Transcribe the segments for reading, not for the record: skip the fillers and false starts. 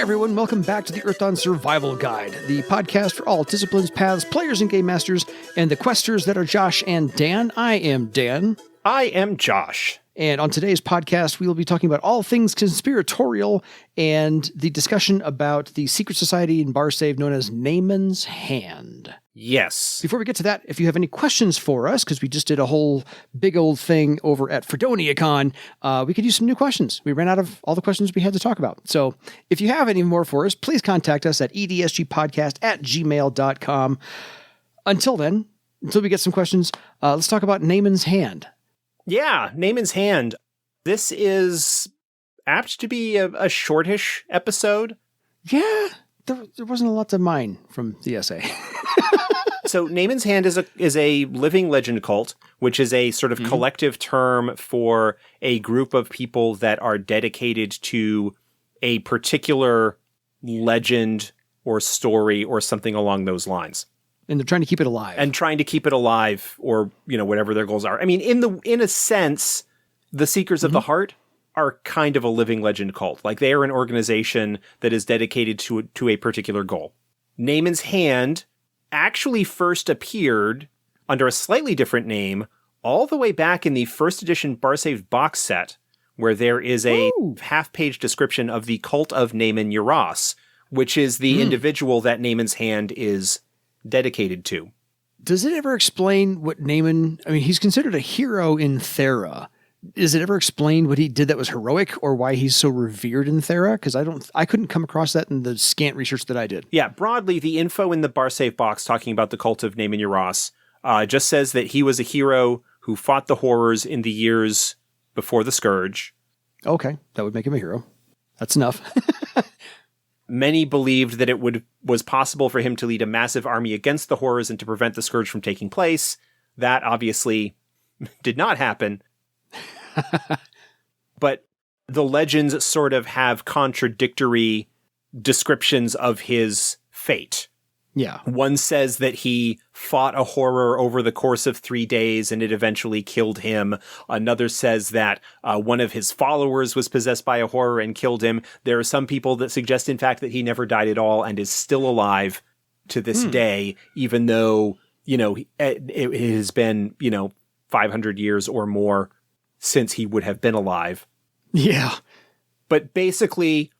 everyone. Welcome back to the Earthdawn Survival Guide, the podcast for all disciplines, paths, players, and game masters, and the questers that are Josh and Dan. I am Dan. I am Josh. And on today's podcast, we will be talking about all things conspiratorial and the discussion about the secret society in Barsaive known as Naaman's Hand. Yes. Before we get to that, if you have any questions for us, because we just did a whole big old thing over at FredoniaCon, we could use some new questions. We ran out of all the questions we had to talk about. So if you have any more for us, please contact us at edsgpodcast@gmail.com. Until then, until we get some questions, let's talk about Naaman's Hand. Yeah, Naaman's Hand. This is apt to be a shortish episode. Yeah, there wasn't a lot to mine from the essay. So Naaman's Hand is a living legend cult, which is a sort of collective term for a group of people that are dedicated to a particular legend or story or something along those lines. And they're trying to keep it alive. And trying to keep it alive, or, whatever their goals are. I mean, in a sense, the Seekers of the Heart are kind of a living legend cult. Like, they are an organization that is dedicated to a particular goal. Naaman's Hand actually first appeared under a slightly different name all the way back in the first edition Barsaive Boxed Set, where there is a half-page description of the cult of Naaman Y'ross, which is the individual that Naaman's Hand is dedicated to. Does it ever explain what Naaman, he's considered a hero in Thera. Is it ever explained what he did that was heroic or why he's so revered in Thera? Because I couldn't come across that in the scant research that I did. Yeah, broadly, the info in the Barsaive box talking about the cult of Naaman Y'ross just says that he was a hero who fought the horrors in the years before the Scourge. Okay, that would make him a hero. That's enough. Many believed that it was possible for him to lead a massive army against the horrors and to prevent the Scourge from taking place. That obviously did not happen. But the legends sort of have contradictory descriptions of his fate. Yeah. One says that he fought a horror over the course of 3 days and it eventually killed him. Another says that one of his followers was possessed by a horror and killed him. There are some people that suggest, in fact, that he never died at all and is still alive to this day, even though, it has been, 500 years or more since he would have been alive. Yeah. But basically,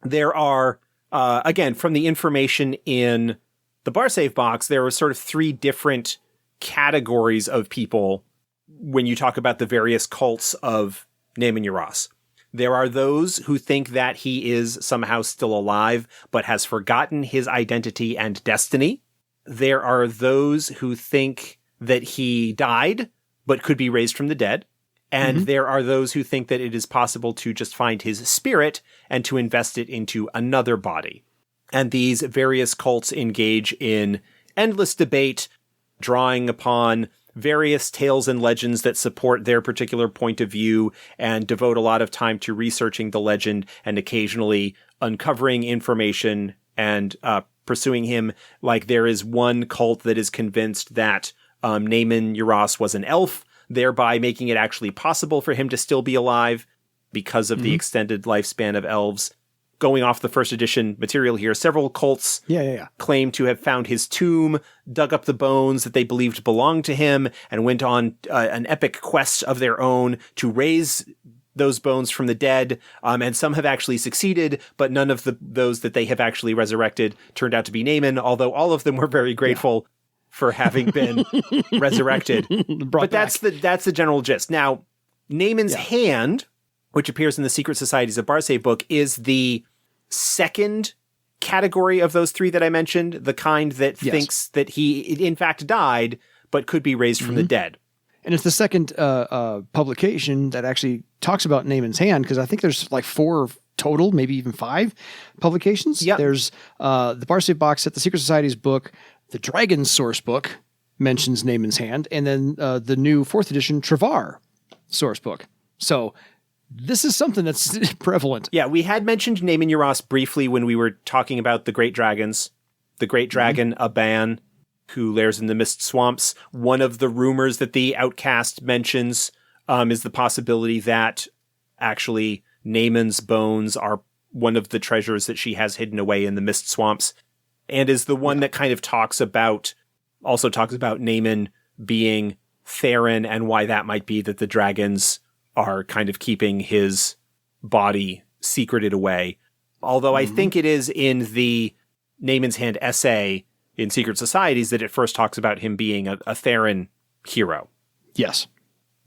there are, again, from the information in the Barsaive box, there are sort of 3 different categories of people when you talk about the various cults of Naaman Y'ross. There are those who think that he is somehow still alive, but has forgotten his identity and destiny. There are those who think that he died, but could be raised from the dead. And there are those who think that it is possible to just find his spirit and to invest it into another body. And these various cults engage in endless debate, drawing upon various tales and legends that support their particular point of view, and devote a lot of time to researching the legend and occasionally uncovering information and pursuing him. Like, there is one cult that is convinced that Naaman Y'ross was an elf, thereby making it actually possible for him to still be alive because of the extended lifespan of elves. Going off the first edition material here, several cults claim to have found his tomb, dug up the bones that they believed belonged to him, and went on an epic quest of their own to raise those bones from the dead. And some have actually succeeded, but none of those that they have actually resurrected turned out to be Naaman, although all of them were very grateful for having been resurrected. But that's the general gist. Now, Naaman's Hand, which appears in the Secret Societies of Barsaive book, is the second category of those 3 that I mentioned, the kind that thinks that he in fact died, but could be raised from the dead. And it's the second publication that actually talks about Naaman's Hand, because I think there's like 4 total, maybe even 5 publications. Yep. There's the Barsaive Box Set, the Secret Society's book, the Dragon's Source book mentions Naaman's Hand, and then the new 4th edition Travar source book. So this is something that's prevalent. Yeah, we had mentioned Naaman Y'ross briefly when we were talking about the Great Dragons. The Great Dragon, Aban, who lairs in the Mist Swamps. One of the rumors that the Outcast mentions is the possibility that actually Naaman's bones are one of the treasures that she has hidden away in the mist swamps, and is the one that kind of talks about Naaman being Theron and why that might be that the dragons are kind of keeping his body secreted away. Although I think it is in the Naaman's Hand essay in Secret Societies that it first talks about him being a Theron hero. Yes.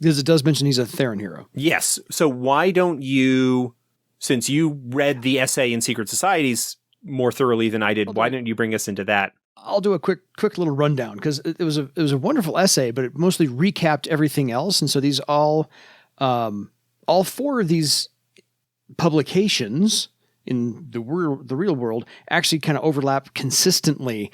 Because it does mention he's a Theron hero. Yes. So why don't you, since you read the essay in Secret Societies more thoroughly than I did, why don't you bring us into that? I'll do a quick little rundown because it was a wonderful essay, but it mostly recapped everything else. And so these all four of these publications in the real world actually kind of overlap consistently.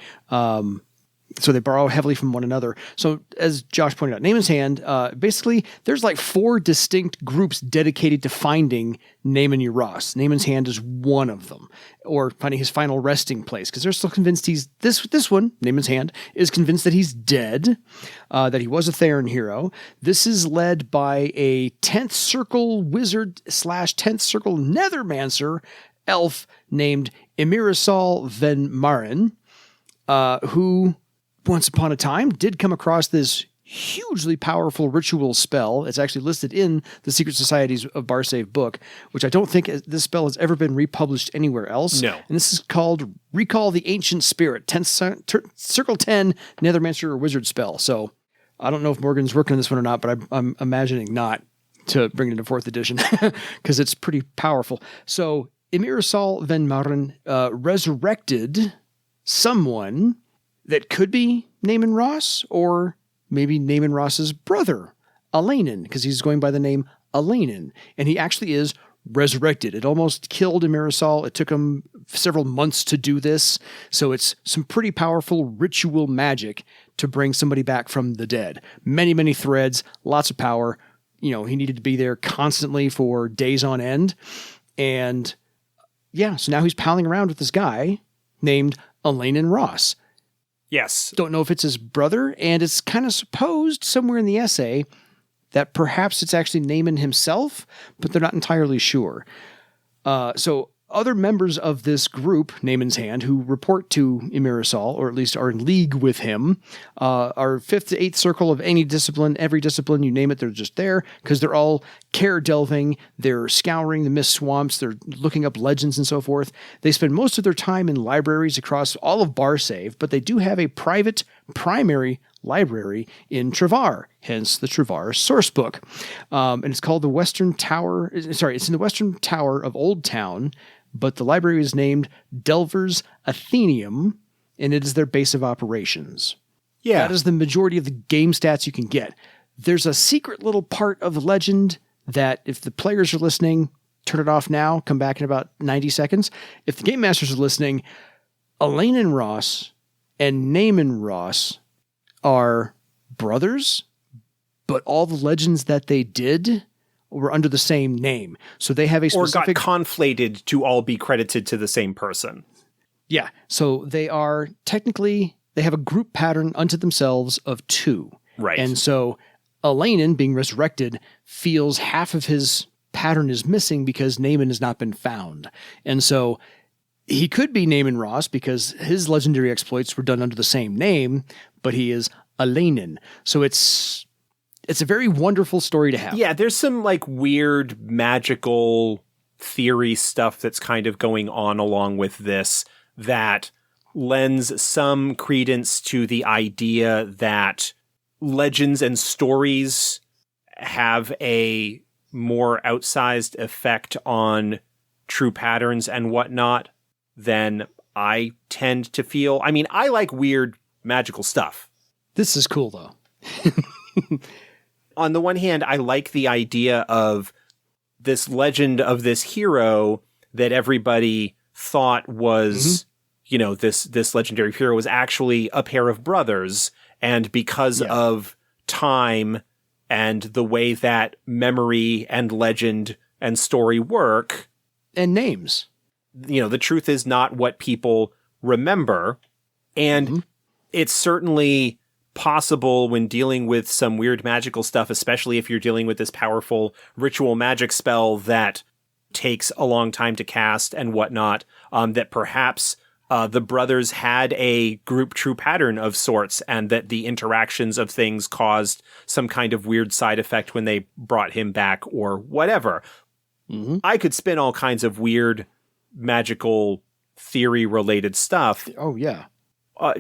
So they borrow heavily from one another. So as Josh pointed out, Naaman's Hand, basically there's like 4 distinct groups dedicated to finding Naaman Y'ross. Naaman's Hand is one of them, or finding his final resting place, because they're still convinced he's, this one, Naaman's Hand, is convinced that he's dead, that he was a Theron hero. This is led by a 10th Circle wizard / 10th Circle nethermancer elf named Emirasol Van Maren, who once upon a time did come across this hugely powerful ritual spell. It's actually listed in the Secret Societies of Barsaive book, which I don't think this spell has ever been republished anywhere else. No. And this is called Recall the Ancient Spirit, 10th Circle 10 Nethermancer or Wizard spell. So I don't know if Morgan's working on this one or not, but I'm imagining not, to bring it into 4th edition because it's pretty powerful. So Emirasol Van Maren resurrected someone that could be Naaman Y'ross, or maybe Naaman Ross's brother, Alainin, because he's going by the name Alainin, and he actually is resurrected. It almost killed Emirasol. It took him several months to do this, so it's some pretty powerful ritual magic to bring somebody back from the dead. Many, many threads, lots of power. You know, he needed to be there constantly for days on end, and yeah, so now he's palling around with this guy named Alainin Y'ross. Yes. Don't know if it's his brother, and it's kind of supposed somewhere in the essay that perhaps it's actually Naaman himself, but they're not entirely sure. So other members of this group, Naaman's Hand, who report to Emirasol, or at least are in league with him, are 5th to 8th Circle of any discipline, every discipline, you name it, they're just there, because they're all care delving, they're scouring the mist swamps, they're looking up legends and so forth. They spend most of their time in libraries across all of Barsaive, but they do have a private primary library in Travar, hence the Travar Sourcebook. And it's called the Western Tower, it's in the Western Tower of Old Town, but the library is named Delver's Athenaeum, and it is their base of operations. Yeah. That is the majority of the game stats you can get. There's a secret little part of the legend that if the players are listening, turn it off now, come back in about 90 seconds. If the game masters are listening, Alainin Y'ross and Naaman Y'ross are brothers, but all the legends that they did were under the same name. So they have a specific... Or got conflated to all be credited to the same person. Yeah. So they are technically... They have a group pattern unto themselves of 2. Right. And so Alainin, being resurrected, feels half of his pattern is missing because Naaman has not been found. And so he could be Naaman Y'ross because his legendary exploits were done under the same name, but he is Alainin. So it's a very wonderful story to have. Yeah, there's some like weird magical theory stuff that's kind of going on along with this that lends some credence to the idea that legends and stories have a more outsized effect on true patterns and whatnot than I tend to feel. I mean, I like weird magical stuff. This is cool, though. On the one hand, I like the idea of this legend of this hero that everybody thought was, this legendary hero was actually a pair of brothers. And because of time and the way that memory and legend and story work. And names. The truth is not what people remember. And it's certainly possible when dealing with some weird magical stuff, especially if you're dealing with this powerful ritual magic spell, that takes a long time to cast and whatnot, that perhaps the brothers had a group true pattern of sorts, and that the interactions of things caused some kind of weird side effect when they brought him back or whatever. Mm-hmm. I could spin all kinds of weird magical theory related stuff. Oh, yeah.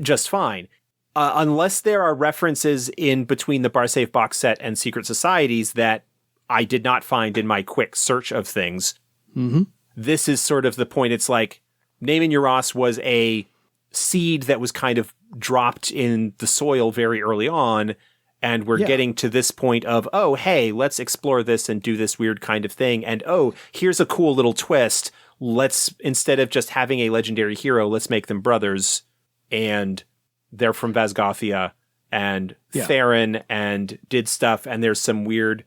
Just fine. Unless there are references in between the Barsaive Boxed Set and Secret Societies that I did not find in my quick search of things. Mm-hmm. This is sort of the point. It's like Naaman Y'ross was a seed that was kind of dropped in the soil very early on, and we're getting to this point of, oh, hey, let's explore this and do this weird kind of thing. And, oh, here's a cool little twist. Let's, instead of just having a legendary hero, let's make them brothers. And they're from Vasgothia and Theron and did stuff. And there's some weird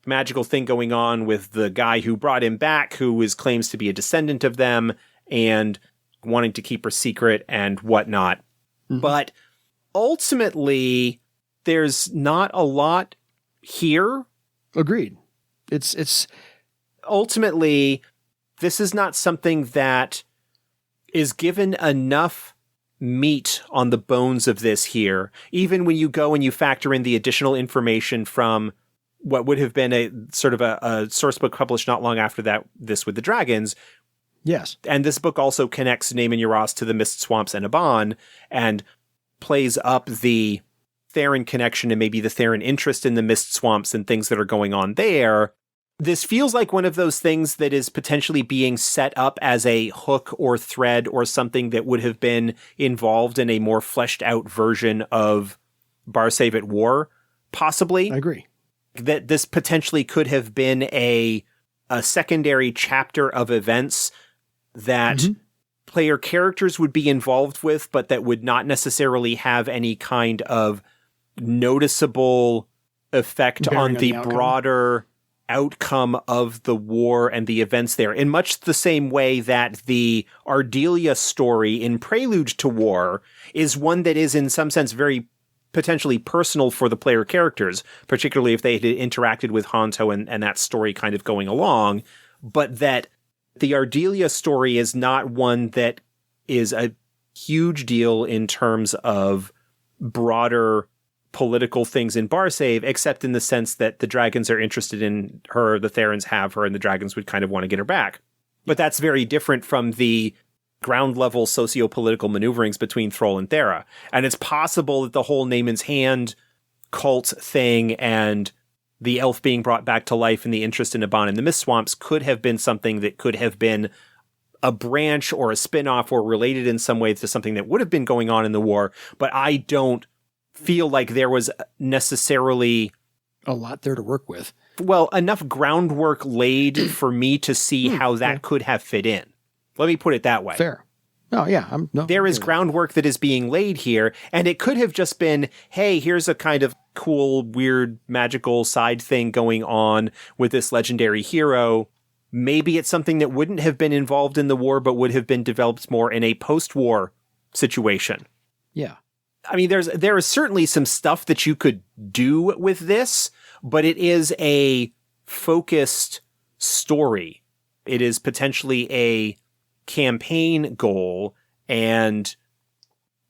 magical thing going on with the guy who brought him back, who claims to be a descendant of them and wanting to keep her secret and whatnot. Mm-hmm. But ultimately, there's not a lot here. Agreed. It's ultimately, this is not something that is given enough meat on the bones of this here. Even when you go and you factor in the additional information from what would have been a sort of a source book published not long after that, this with the dragons. Yes. And this book also connects Naaman Y'ross to the Mist Swamps and Aban and plays up the Theron connection and maybe the Theron interest in the Mist Swamps and things that are going on there. This feels like one of those things that is potentially being set up as a hook or thread or something that would have been involved in a more fleshed out version of Barsaive at War, possibly. I agree. That this potentially could have been a secondary chapter of events that player characters would be involved with, but that would not necessarily have any kind of noticeable effect on the broader outcome of the war and the events there, in much the same way that the Ardelia story in Prelude to War is one that is in some sense very potentially personal for the player characters, particularly if they had interacted with Honto and that story kind of going along, but that the Ardelia story is not one that is a huge deal in terms of broader political things in Barsaive, except in the sense that the dragons are interested in her, the Therons have her, and the dragons would kind of want to get her back. But that's very different from the ground level socio-political maneuverings between Thrall and Thera. And it's possible that the whole Naaman's Hand cult thing and the elf being brought back to life and the interest in Aban and the Mist Swamps could have been something that could have been a branch or a spin-off or related in some way to something that would have been going on in the war. But I don't feel like there was necessarily a lot there to work with. Well, enough groundwork laid for me to see how that could have fit in. Let me put it that way. Fair. Oh, yeah. There is groundwork that is being laid here, and it could have just been, hey, here's a kind of cool, weird, magical side thing going on with this legendary hero. Maybe it's something that wouldn't have been involved in the war, but would have been developed more in a post-war situation. Yeah. I mean, there is certainly some stuff that you could do with this, but it is a focused story. It is potentially a campaign goal, and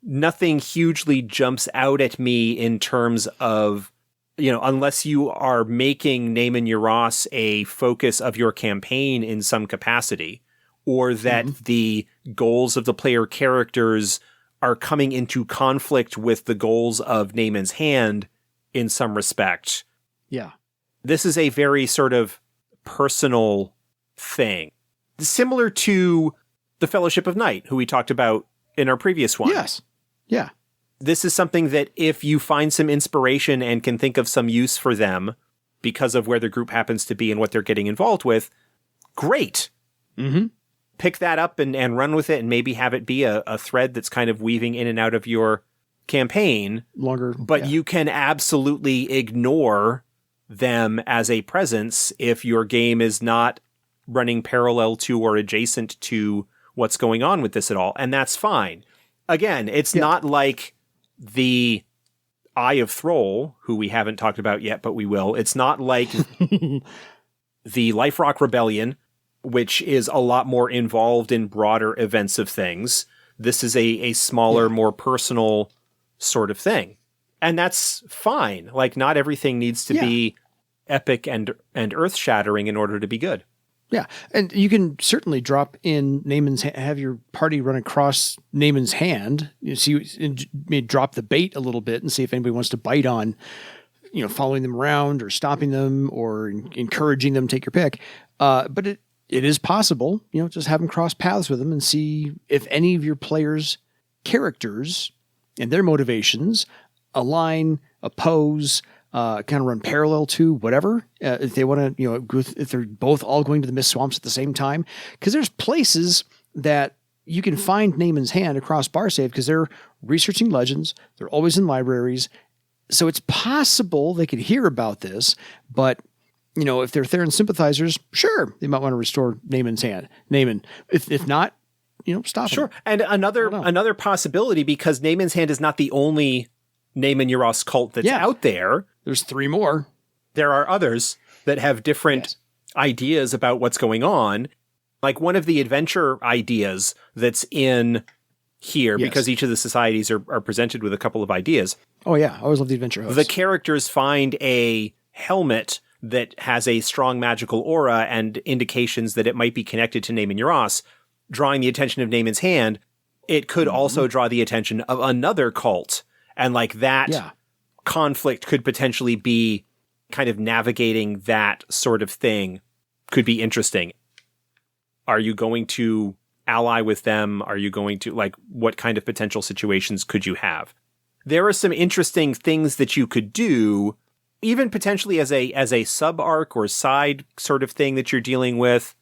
nothing hugely jumps out at me in terms of, unless you are making Naaman Y'ross a focus of your campaign in some capacity, or that the goals of the player characters are coming into conflict with the goals of Naaman's Hand in some respect. Yeah. This is a very sort of personal thing. Similar to the Fellowship of Night, who we talked about in our previous one. Yes. Yeah. This is something that if you find some inspiration and can think of some use for them because of where the group happens to be and what they're getting involved with, great. Mm-hmm. Pick that up and run with it and maybe have it be a thread that's kind of weaving in and out of your campaign. Longer. But you can absolutely ignore them as a presence if your game is not running parallel to or adjacent to what's going on with this at all. And that's fine. Again, it's not like the Eye of Thrall, who we haven't talked about yet, but we will. It's not like the Life Rock Rebellion. which is a lot more involved in broader events of things. This is a smaller, more personal sort of thing. And that's fine. Like, not everything needs to be epic and earth-shattering in order to be good. Yeah, and you can certainly drop in Naaman's have your party run across Naaman's hand. You see, maybe drop the bait a little bit and see if anybody wants to bite on, following them around or stopping them or encouraging them. Take your pick. But it is possible, just have them cross paths with them and see if any of your players' characters and their motivations align, oppose, kind of run parallel to whatever, if they want to, if they're both all going to the Mist Swamps at the same time. Because there's places that you can find Naaman's hand across Barsaive because they're researching legends. They're always in libraries. So it's possible they could hear about this, but, if they're Theron sympathizers, sure, they might want to restore Naaman's hand. Naaman. If not, stop Sure. him. And another possibility, because Naaman's hand is not the only Naaman Y'ross cult that's out there. There's 3 more. There are others that have different ideas about what's going on. Like, one of the adventure ideas that's in here, because each of the societies are presented with a couple of ideas. Oh, yeah. I always love the adventure hosts. The characters find a helmet that has a strong magical aura and indications that it might be connected to Naaman Y'ross, drawing the attention of Naaman's hand. It could also draw the attention of another cult. And like that conflict could potentially be kind of navigating that sort of thing could be interesting. Are you going to ally with them? Are you going to, what kind of potential situations could you have? There are some interesting things that you could do, even potentially as a sub-arc or side sort of thing that you're dealing with.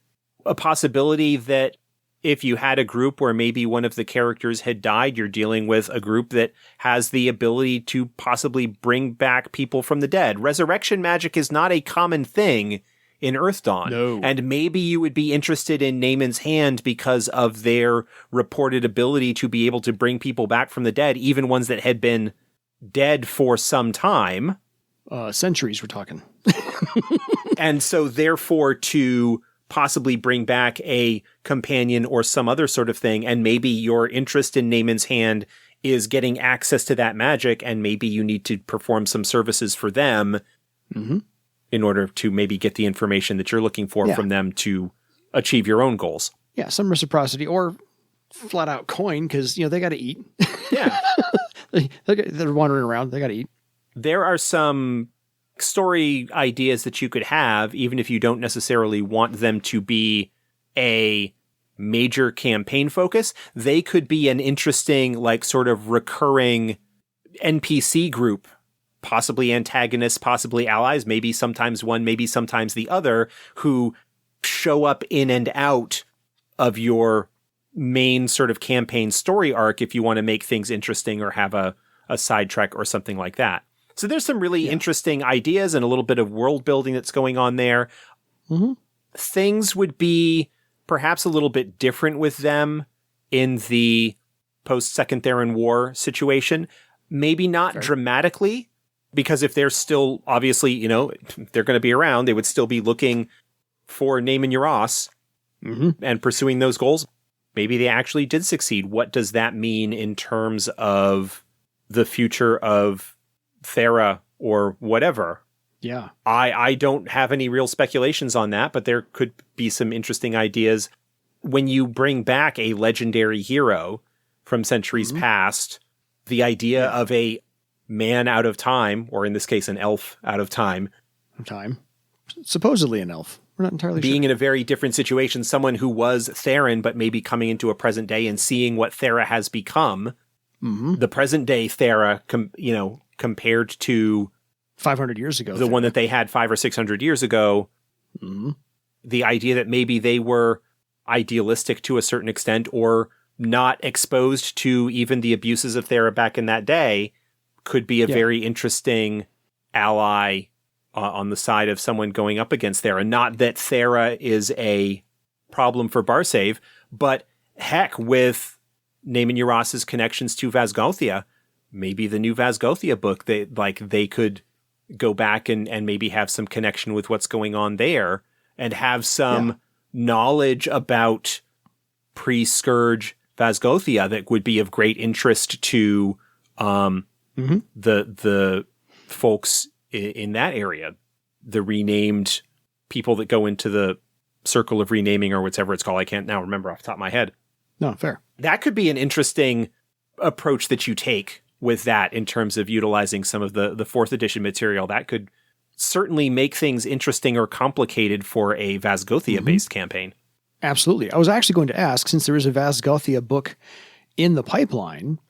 A possibility that if you had a group where maybe one of the characters had died, you're dealing with a group that has the ability to possibly bring back people from the dead. Resurrection magic is not a common thing in Earthdawn. No. And maybe you would be interested in Naaman's hand because of their reported ability to be able to bring people back from the dead, even ones that had been dead for some time. Centuries, we're talking. And so therefore to possibly bring back a companion or some other sort of thing, and maybe your interest in Naaman's hand is getting access to that magic, and maybe you need to perform some services for them in order to maybe get the information that you're looking for from them to achieve your own goals. Yeah, some reciprocity or flat out coin, because, they got to eat. Yeah. They're wandering around. They got to eat. There are some story ideas that you could have, even if you don't necessarily want them to be a major campaign focus. They could be an interesting, sort of recurring NPC group, possibly antagonists, possibly allies, maybe sometimes one, maybe sometimes the other, who show up in and out of your main sort of campaign story arc if you want to make things interesting or have a sidetrack or something like that. So there's some really interesting ideas and a little bit of world building that's going on there. Things would be perhaps a little bit different with them in the post-Second Theron War situation. Maybe not dramatically, because if they're still, obviously, they're going to be around, they would still be looking for Naaman Y'ross and pursuing those goals. Maybe they actually did succeed. What does that mean in terms of the future of Thera or whatever? Yeah. I don't have any real speculations on that, but there could be some interesting ideas. When you bring back a legendary hero from centuries past, the idea of a man out of time, or in this case, an elf out of time. Supposedly an elf. We're not entirely being sure. in a very different situation, someone who was Theron, but maybe coming into a present day and seeing what Thera has become. The present day Thera, compared to 500 years ago, the one that they had 500 or 600 years ago. The idea that maybe they were idealistic to a certain extent or not exposed to even the abuses of Thera back in that day could be a very interesting ally on the side of someone going up against Thera. Not that Thera is a problem for Barsaive, but heck, with Naaman Y'ross's connections to Vazgothia, maybe the new Vazgothia book, they could go back and maybe have some connection with what's going on there and have some knowledge about pre-Scourge Vazgothia that would be of great interest to the folks in that area. The renamed people that go into the circle of renaming or whatever it's called. I can't now remember off the top of my head. No, fair. That could be an interesting approach that you take with that in terms of utilizing some of the 4th edition material. That could certainly make things interesting or complicated for a Vazgothia-based campaign. Absolutely. I was actually going to ask, since there is a Vazgothia book in the pipeline,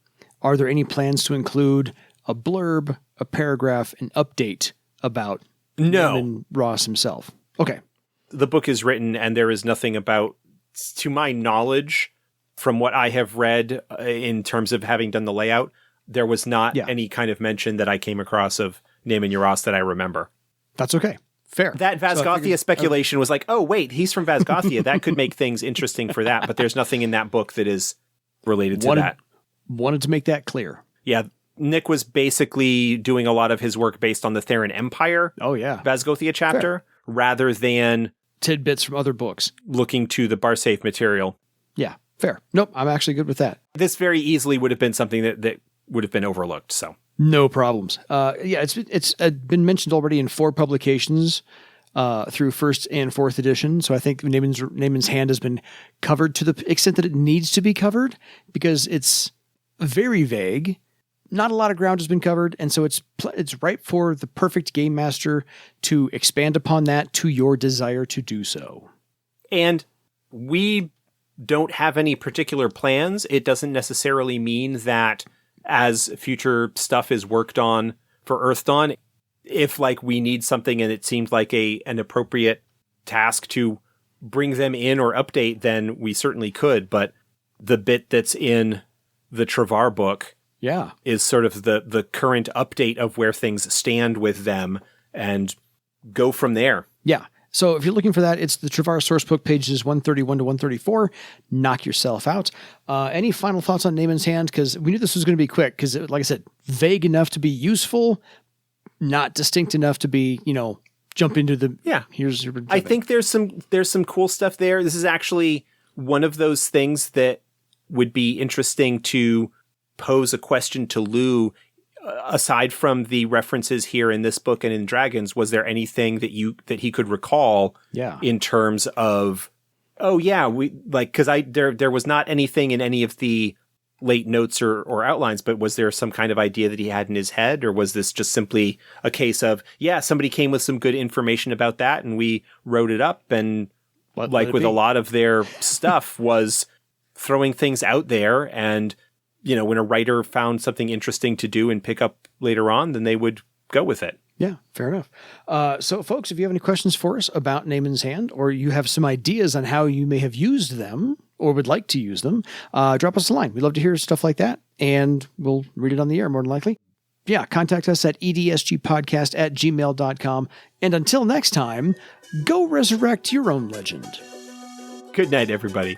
are there any plans to include a blurb, a paragraph, an update about Naaman Y'ross himself? Okay. The book is written and there is nothing about, to my knowledge, from what I have read in terms of having done the layout, there was not any kind of mention that I came across of Naaman Y'ross that I remember. That's okay. Fair. That Vazgothia speculation was like, oh, wait, he's from Vazgothia. That could make things interesting for that, but there's nothing in that book that is related to that. Wanted to make that clear. Yeah. Nick was basically doing a lot of his work based on the Theron Empire Vazgothia chapter rather than tidbits from other books. Looking to the Barsaive material. Yeah, fair. Nope, I'm actually good with that. This very easily would have been something that would have been overlooked, so. No problems. It's been mentioned already in 4 publications through 1st and 4th edition. So I think Naaman's hand has been covered to the extent that it needs to be covered because it's very vague. Not a lot of ground has been covered, and so it's ripe for the perfect game master to expand upon that to your desire to do so. And we don't have any particular plans. It doesn't necessarily mean that as future stuff is worked on for Earth Dawn, if like we need something and it seemed like an appropriate task to bring them in or update, then we certainly could. But the bit that's in the Travar book is sort of the current update of where things stand with them and go from there. Yeah. So if you're looking for that, it's the Travar Sourcebook, pages 131 to 134. Knock yourself out. Any final thoughts on Naaman's Hand? Because we knew this was going to be quick because, like I said, vague enough to be useful, not distinct enough to be, jump into the... Yeah. Here's your... I think there's some cool stuff there. This is actually one of those things that would be interesting to pose a question to Lou. Aside from the references here in this book and in Dragons, was there anything that he could recall in terms of, because there was not anything in any of the late notes or outlines, but was there some kind of idea that he had in his head, or was this just simply a case of, somebody came with some good information about that and we wrote it up, and like with a lot of their stuff was throwing things out there, and when a writer found something interesting to do and pick up later on, then they would go with it. Yeah, fair enough. So, folks, if you have any questions for us about Naaman's Hand, or you have some ideas on how you may have used them or would like to use them, drop us a line. We'd love to hear stuff like that, and we'll read it on the air more than likely. Yeah, contact us at edsgpodcast@gmail.com. And until next time, go resurrect your own legend. Good night, everybody.